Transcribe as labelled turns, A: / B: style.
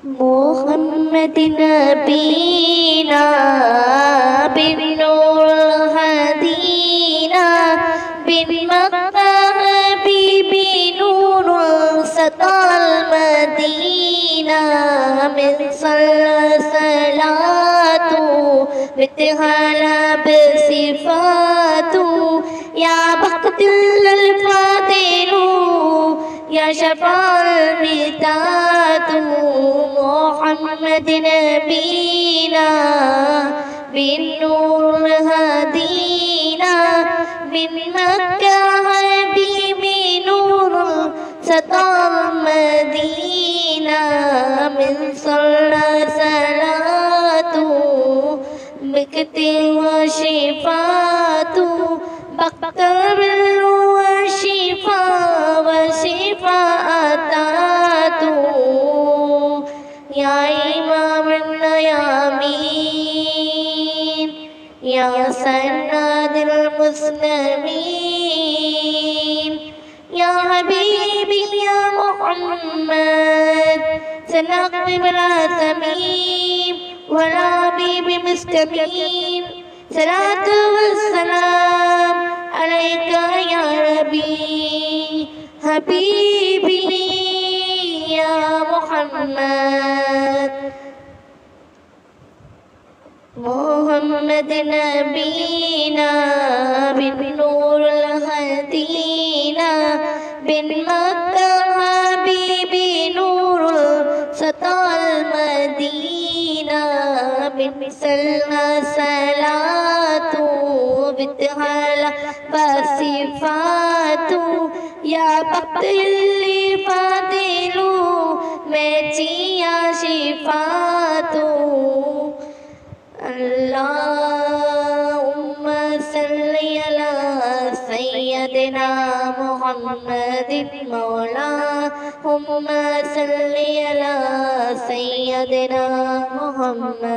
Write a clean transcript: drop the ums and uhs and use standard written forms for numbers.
A: محمد نبينا بالنور هدينا بالمكة حبيبي نور سطع المدينة من صلى صلاته بتهالى بصفاته يا بخت الفاضل يا شفاع الميتات محمد نبينا بالنور هدينا من مكة حبيبي نور سطع المدينة من صلى صلاته بكتي وشفاته بكتر وشفاء وشفاءته يا إمام النيامين يا سند المسلمين يا حبيبي يا محمد سنقضي بلا ثمين ولا حبيب مستقيم صلاة والسلام عليك يا ربي حبيبي يا محمد محمد نبينا بالنور الهدينا بالمكة حبيبي نور سطع المدينة بمثلنا صلاته بتهالى بصفاته يا بخت اللي فاضلوا ميتي يا شفاته اللهم صل على سيدنا محمد مولاهم صل على سيدنا محمد